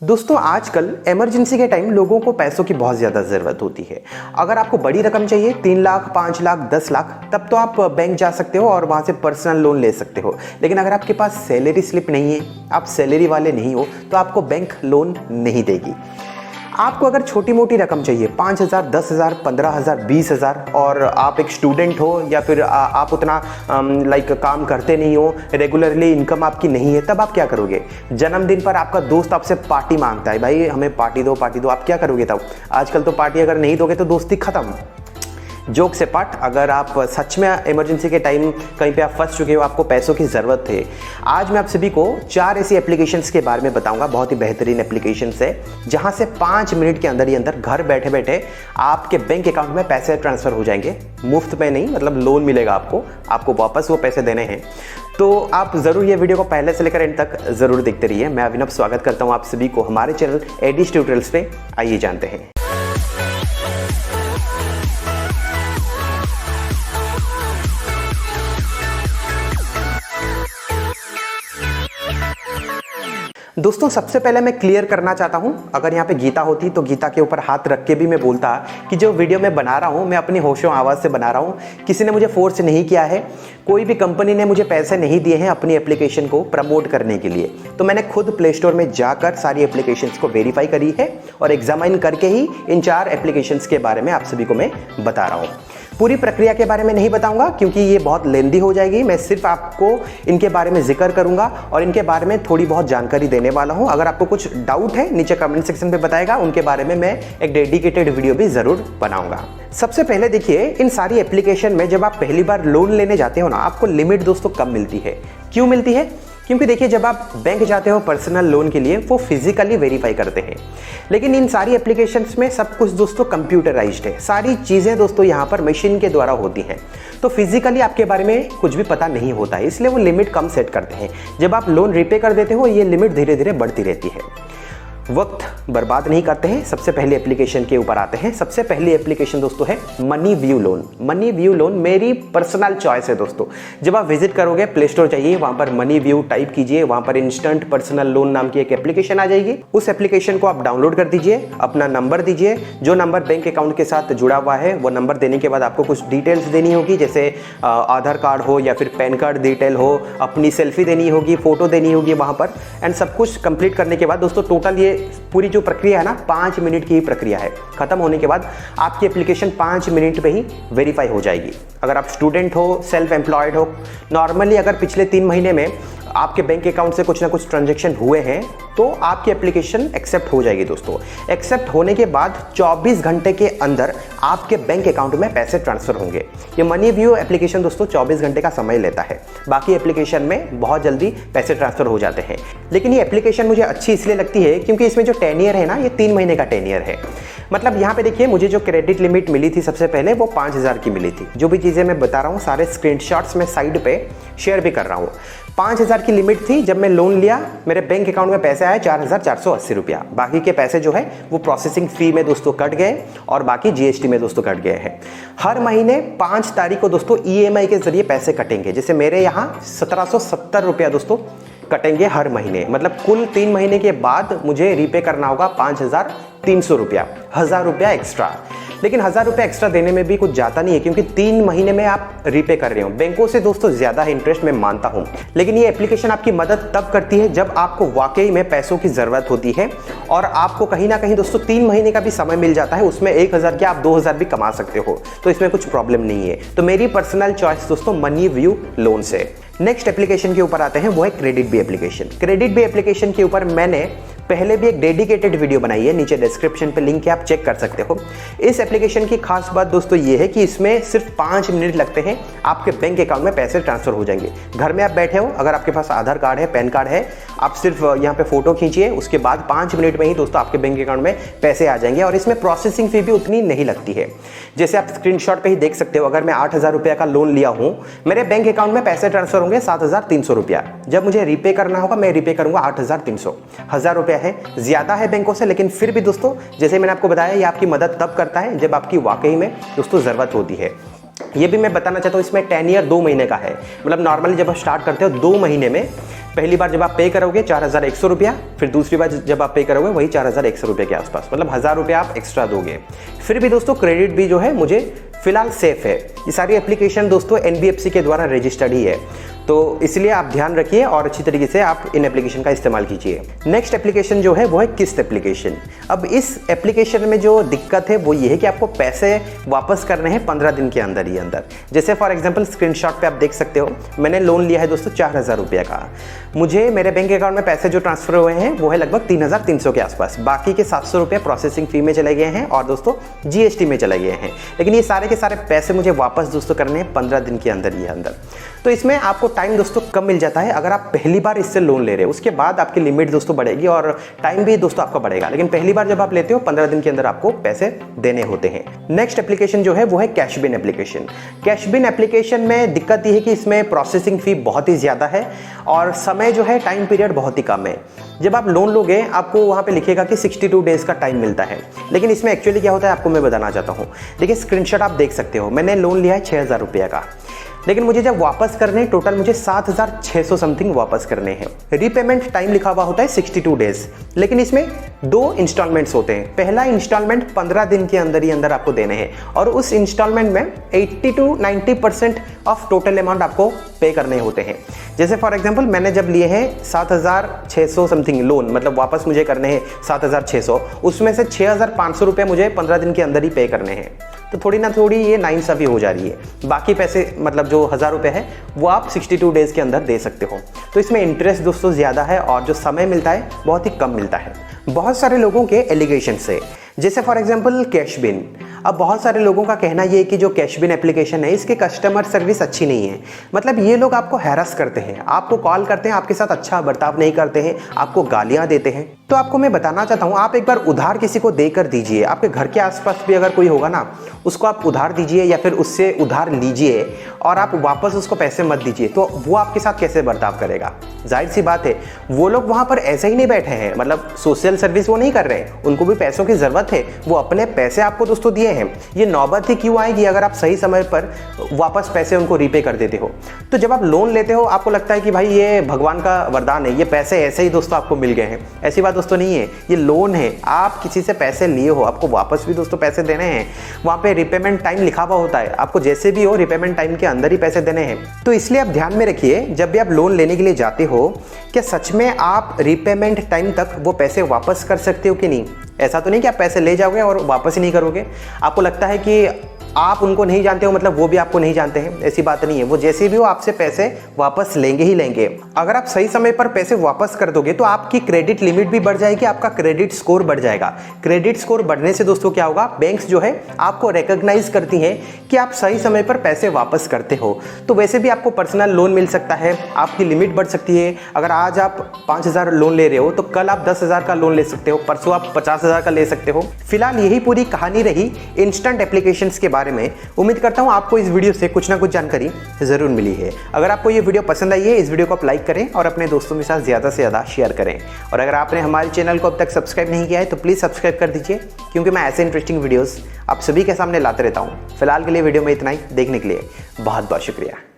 दोस्तों आजकल इमरजेंसी के टाइम लोगों को पैसों की बहुत ज़्यादा ज़रूरत होती है। अगर आपको बड़ी रकम चाहिए 3 लाख 5 लाख 10 लाख तब तो आप बैंक जा सकते हो और वहाँ से पर्सनल लोन ले सकते हो। लेकिन अगर आपके पास सैलरी स्लिप नहीं है, आप सैलरी वाले नहीं हो, तो आपको बैंक लोन नहीं देगी। आपको अगर छोटी मोटी रकम चाहिए 5,000 10,000 15,000 20,000 और आप एक स्टूडेंट हो या फिर आप उतना काम करते नहीं हो, रेगुलरली इनकम आपकी नहीं है, तब आप क्या करोगे? जन्मदिन पर आपका दोस्त आपसे पार्टी मांगता है, भाई हमें पार्टी दो पार्टी दो, आप क्या करोगे तब? आजकल तो पार्टी अगर नहीं दोगे तो दोस्ती खत्म। जोक से पार्ट, अगर आप सच में इमरजेंसी के टाइम कहीं पे आप फंस चुके हो, आपको पैसों की ज़रूरत है, आज मैं आप सभी को 4 ऐसी एप्लीकेशंस के बारे में बताऊंगा। बहुत ही बेहतरीन एप्लीकेशंस है जहां से 5 मिनट के अंदर ही अंदर घर बैठे बैठे आपके बैंक अकाउंट में पैसे ट्रांसफ़र हो जाएंगे। मुफ्त में नहीं, मतलब लोन मिलेगा आपको वापस वो पैसे देने हैं। तो आप ज़रूर ये वीडियो को पहले से लेकर एंड तक ज़रूर देखते रहिए। मैं अभिनव स्वागत करता हूँ आप सभी को हमारे चैनल एडी ट्यूटोरियल्स पे। आइए जानते हैं। दोस्तों सबसे पहले मैं क्लियर करना चाहता हूं, अगर यहाँ पे गीता होती तो गीता के ऊपर हाथ रख के भी मैं बोलता कि जो वीडियो मैं बना रहा हूं मैं अपनी होशो आवाज़ से बना रहा हूं। किसी ने मुझे फोर्स नहीं किया है, कोई भी कंपनी ने मुझे पैसे नहीं दिए हैं अपनी एप्लीकेशन को प्रमोट करने के लिए। तो मैंने खुद प्ले स्टोर में जाकर सारी एप्लीकेशंस को वेरीफाई करी है और एग्जामाइन करके ही इन 4 एप्लीकेशंस के बारे में आप सभी को मैं बता रहा हूँ। पूरी प्रक्रिया के बारे में नहीं बताऊंगा क्योंकि ये बहुत लेंदी हो जाएगी। मैं सिर्फ आपको इनके बारे में जिक्र करूंगा और इनके बारे में थोड़ी बहुत जानकारी देने वाला हूं। अगर आपको कुछ डाउट है नीचे कमेंट सेक्शन पे बताएगा, उनके बारे में मैं एक डेडिकेटेड वीडियो भी जरूर बनाऊंगा। सबसे पहले देखिए, इन सारी एप्लीकेशन में जब आप पहली बार लोन लेने जाते हो ना, आपको लिमिट दोस्तों कम मिलती है। क्यों मिलती है? क्योंकि देखिए, जब आप बैंक जाते हो पर्सनल लोन के लिए वो फिजिकली वेरीफाई करते हैं, लेकिन इन सारी एप्लीकेशंस में सब कुछ दोस्तों कंप्यूटराइज्ड है। सारी चीज़ें दोस्तों यहाँ पर मशीन के द्वारा होती हैं, तो फिजिकली आपके बारे में कुछ भी पता नहीं होता है, इसलिए वो लिमिट कम सेट करते हैं। जब आप लोन रीपे कर देते हो ये लिमिट धीरे धीरे बढ़ती रहती है। वक्त बर्बाद नहीं करते हैं, सबसे पहले एप्लीकेशन के ऊपर आते हैं। सबसे पहली एप्लीकेशन दोस्तों है money view loan. Money view loan मेरी पर्सनल चॉइस है दोस्तों। जब आप विजिट करोगे, प्ले स्टोर चाहिए, वहां पर मनी व्यू टाइप कीजिए, वहां पर इंस्टेंट पर्सनल लोन नाम की एक एप्लीकेशन आ जाएगी। उस एप्लीकेशन को आप डाउनलोड कर दीजिए, अपना नंबर दीजिए, जो नंबर बैंक अकाउंट के साथ जुड़ा हुआ है वो नंबर देने के बाद आपको कुछ डिटेल्स देनी होगी, जैसे आधार कार्ड हो या फिर पैन कार्ड डिटेल हो, अपनी सेल्फी देनी होगी, फोटो देनी होगी वहां पर। एंड सब कुछ कंप्लीट करने के बाद दोस्तों टोटल ये पूरी जो प्रक्रिया है ना 5 मिनट की ही प्रक्रिया है। खत्म होने के बाद आपकी एप्लीकेशन 5 मिनट पे ही वेरीफाई हो जाएगी। अगर आप स्टूडेंट हो, सेल्फ एम्प्लॉयड हो, नॉर्मली अगर पिछले 3 महीने में आपके बैंक अकाउंट से कुछ ना कुछ ट्रांजैक्शन हुए हैं तो आपकी एप्लीकेशन एक्सेप्ट हो जाएगी दोस्तों। एक्सेप्ट होने के बाद 24 घंटे के अंदर आपके बैंक अकाउंट में पैसे ट्रांसफर होंगे। ये मनी व्यू एप्लीकेशन दोस्तों 24 घंटे का समय लेता है, बाकी एप्लीकेशन में बहुत जल्दी पैसे ट्रांसफर हो जाते हैं। लेकिन ये एप्लीकेशन मुझे अच्छी इसलिए लगती है क्योंकि इसमें जो टेनियर है ना, ये 3 महीने का टेनियर है। मतलब यहाँ पे देखिए, मुझे जो क्रेडिट लिमिट मिली थी सबसे पहले वो 5,000 की मिली थी। जो भी चीज़ें मैं बता रहा हूँ सारे स्क्रीनशॉट्स में साइड पे शेयर भी कर रहा हूँ। 5,000 की लिमिट थी। जब मैं लोन लिया मेरे बैंक अकाउंट में पैसे आए 4,480 रुपया। बाकी के पैसे जो है वो प्रोसेसिंग फी में दोस्तों कट गए और बाकी जीएसटी में दोस्तों कट गए हैं। हर महीने 5 तारीख को दोस्तों ईएमआई के जरिए पैसे कटेंगे। जैसे मेरे यहाँ 1,770 रुपया दोस्तों कटेंगे हर महीने। मतलब कुल 3 महीने के बाद मुझे रीपे करना होगा 5,300 रुपया, 1,000 रुपया एक्स्ट्रा। लेकिन 1,000 रुपया एक्स्ट्रा देने में भी कुछ जाता नहीं है क्योंकि 3 महीने में आप रीपे कर रहे हो। बैंकों से दोस्तों ज्यादा है इंटरेस्ट, मैं मानता हूं, लेकिन ये एप्लीकेशन आपकी मदद तब करती है जब आपको वाकई में पैसों की जरूरत होती है और आपको कहीं ना कहीं दोस्तों 3 महीने का भी समय मिल जाता है। उसमें 1,000 क्या आप 2,000 भी कमा सकते हो, तो इसमें कुछ प्रॉब्लम नहीं है। तो मेरी पर्सनल चॉइस दोस्तों मनी व्यू लोन से। नेक्स्ट एप्लीकेशन के ऊपर आते हैं, वो है क्रेडिटबी एप्लीकेशन। क्रेडिटबी एप्लीकेशन के ऊपर मैंने पहले भी एक डेडिकेटेड वीडियो बनाई है, नीचे डिस्क्रिप्शन पे लिंक है, आप चेक कर सकते हो। इस एप्लीकेशन की खास बात दोस्तों ये है कि इसमें सिर्फ 5 मिनट लगते हैं, आपके बैंक अकाउंट में पैसे ट्रांसफर हो जाएंगे। घर में आप बैठे हो, अगर आपके पास आधार कार्ड है, पैन कार्ड है, आप सिर्फ यहाँ पे फोटो खींचिए, उसके बाद 5 मिनट में ही दोस्तों आपके बैंक अकाउंट में पैसे आ जाएंगे और इसमें प्रोसेसिंग फी भी उतनी नहीं लगती है। जैसे आप स्क्रीनशॉट पे ही देख सकते हो, अगर मैं 8,000 रुपया का लोन लिया हूँ, मेरे बैंक अकाउंट में पैसे ट्रांसफर होंगे 7,300 रुपया। जब मुझे रीपे करना होगा मैं रीपे करूंगा 8,300। 1,000 रुपया है, ज्यादा है बैंकों से, लेकिन फिर भी दोस्तों जैसे मैंने आपको बताया ये आपकी मदद तब करता है जब आपकी वाकई में दोस्तों जरूरत होती है। ये भी मैं बताना चाहता हूँ, इसमें 10 ईयर 2 महीने का है। मतलब नॉर्मली जब आप स्टार्ट करते हो 2 महीने में, पहली बार जब आप पे करोगे 4100 रुपया, फिर दूसरी बार जब आप पे करोगे वही 4100 रुपये के आसपास, मतलब 1000 रुपये आप एक्स्ट्रा दोगे। फिर भी दोस्तों क्रेडिट भी जो है मुझे फिलहाल सेफ है। ये सारी एप्लीकेशन दोस्तों NBFC के द्वारा रजिस्टर्ड ही है, तो इसलिए आप ध्यान रखिए और अच्छी तरीके से आप इन एप्लीकेशन का इस्तेमाल कीजिए। नेक्स्ट एप्लीकेशन जो है वो है किस्त एप्लीकेशन। अब इस एप्लीकेशन में जो दिक्कत है वो ये है कि आपको पैसे वापस करने हैं 15 दिन के अंदर ही अंदर। जैसे फॉर एग्जांपल स्क्रीनशॉट पे आप देख सकते हो, मैंने लोन लिया है दोस्तों 4000 रुपये का। मुझे मेरे बैंक अकाउंट में पैसे जो ट्रांसफर हुए हैं वो है लगभग 3300 के आसपास। बाकी के 700 रुपये प्रोसेसिंग फी में चले गए हैं और दोस्तों GST में चले गए हैं। लेकिन ये सारे के सारे पैसे मुझे वापस दोस्तों करने हैं 15 दिन के अंदर ही अंदर। तो इसमें आपको टाइम दोस्तों कम मिल जाता है अगर आप पहली बार इससे लोन ले रहे हो। उसके बाद आपकी लिमिट दोस्तों बढ़ेगी और टाइम भी दोस्तों आपका बढ़ेगा, लेकिन पहली बार जब आप लेते हो 15 दिन के अंदर आपको पैसे देने होते हैं। नेक्स्ट एप्लीकेशन जो है वो है कैशबिन एप्लीकेशन। कैशबिन एप्लीकेशन में दिक्कत ये है कि इसमें प्रोसेसिंग फी बहुत ही ज़्यादा है और समय जो है टाइम पीरियड बहुत ही कम है। जब आप लोन लोगे आपको वहाँ पे लिखेगा कि 62 डेज़ का टाइम मिलता है, लेकिन इसमें एक्चुअली क्या होता है आपको मैं बताना चाहता हूँ। देखिए स्क्रीनशॉट आप देख सकते हो, मैंने लोन लिया है 6000 रुपये का, लेकिन मुझे जब वापस करने टोटल मुझे 7600 समथिंग वापस करने हैं। रीपेमेंट टाइम लिखा हुआ होता है 62 डेज, लेकिन इसमें 2 इंस्टॉलमेंट्स होते हैं। पहला इंस्टॉलमेंट 15 दिन के अंदर ही अंदर आपको देने हैं और उस इंस्टॉलमेंट में 80 to 90% ऑफ टोटल अमाउंट आपको पे करने होते हैं। जैसे फॉर एग्जांपल मैंने जब लिए हैं 7600 समथिंग लोन, मतलब वापस मुझे करने हैं 7600, उसमें से 6500 रुपये मुझे 15 दिन के अंदर ही पे करने हैं। तो थोड़ी ना थोड़ी ये नाइंसाफ़ी हो जा रही है। बाकी पैसे मतलब जो 1000 रुपये है वो आप 62 डेज़ के अंदर दे सकते हो। तो इसमें इंटरेस्ट दोस्तों ज़्यादा है और जो समय मिलता है बहुत ही कम मिलता है। बहुत सारे लोगों के एलिगेशन से, जैसे फॉर एग्जांपल कैशबिन। अब बहुत सारे लोगों का कहना ये है कि जो कैशबिन एप्लीकेशन है इसके कस्टमर सर्विस अच्छी नहीं है। मतलब ये लोग आपको हैरास करते हैं, आपको कॉल करते हैं, आपके साथ अच्छा बर्ताव नहीं करते हैं, आपको गालियां देते हैं। तो आपको मैं बताना चाहता हूँ, आप एक बार उधार किसी को देकर दीजिए। आपके घर के आसपास भी अगर कोई होगा ना, उसको आप उधार दीजिए या फिर उससे उधार लीजिए और आप वापस उसको पैसे मत दीजिए, तो वो आपके साथ कैसे बर्ताव करेगा? जाहिर सी बात है वो लोग वहाँ पर ऐसे ही नहीं बैठे हैं, मतलब सोशल सर्विस वो नहीं कर रहे हैं, उनको भी पैसों की ज़रूरत है। वो अपने पैसे आपको दोस्तों दिए हैं, ये नौबत ही क्यों आएगी अगर आप सही समय पर वापस पैसे उनको रीपे कर देते हो। तो जब आप लोन लेते हो आपको लगता है कि भाई ये भगवान का वरदान है, ये पैसे ऐसे ही दोस्तों आपको मिल गए हैं। ऐसी बात दोस्तों नहीं है, ये लोन है। आप किसी से पैसे लिए हो, आपको वापस भी दोस्तों पैसे देने हैं। वहाँ पे रिपेमेंट टाइम लिखा हुआ होता है, आपको जैसे भी हो रिपेमेंट टाइम के अंदर ही पैसे देने हैं। तो इसलिए आप ध्यान में रखिए, जब भी आप लोन लेने के लिए जाते हो क्या सच में आप रिपेमेंट टाइम तक वो पैसे वापस कर सकते हो कि नहीं। ऐसा तो नहीं कि आप पैसे ले जाओगे और वापस ही नहीं करोगे। आपको लगता है कि आप उनको नहीं जानते हो, मतलब वो भी आपको नहीं जानते हैं, ऐसी बात नहीं है। वो जैसे भी हो आपसे पैसे वापस लेंगे ही लेंगे। अगर आप सही समय पर पैसे वापस कर दोगे तो आपकी क्रेडिट लिमिट भी बढ़ जाएगी, आपका क्रेडिट स्कोर बढ़ जाएगा। क्रेडिट स्कोर बढ़ने से दोस्तों क्या होगा, बैंक्स जो है आपको रिकॉग्नाइज करती हैं कि आप सही समय पर पैसे वापस करते हो। तो वैसे भी आपको पर्सनल लोन मिल सकता है, आपकी लिमिट बढ़ सकती है। अगर आज आप 5000 लोन ले रहे हो तो कल आप 10,000 का लोन ले सकते हो, परसों आप 50,000 का ले सकते हो। फिलहाल यही पूरी कहानी रही इंस्टेंट एप्लीकेशंस के बारे में। उम्मीद करता हूं आपको इस वीडियो से कुछ ना कुछ जानकारी जरूर मिली है। अगर आपको ये वीडियो पसंद आई है, इस वीडियो को आप लाइक करें और अपने दोस्तों के साथ ज़्यादा से ज़्यादा शेयर करें। और अगर आपने हमारे चैनल को अब तक सब्सक्राइब नहीं किया है तो प्लीज़ सब्सक्राइब कर दीजिए, क्योंकि मैं ऐसे इंटरेस्टिंग वीडियोज़ आप सभी के सामने लाते रहता हूँ। फिलहाल के लिए वीडियो में इतना ही। देखने के लिए बहुत बहुत शुक्रिया।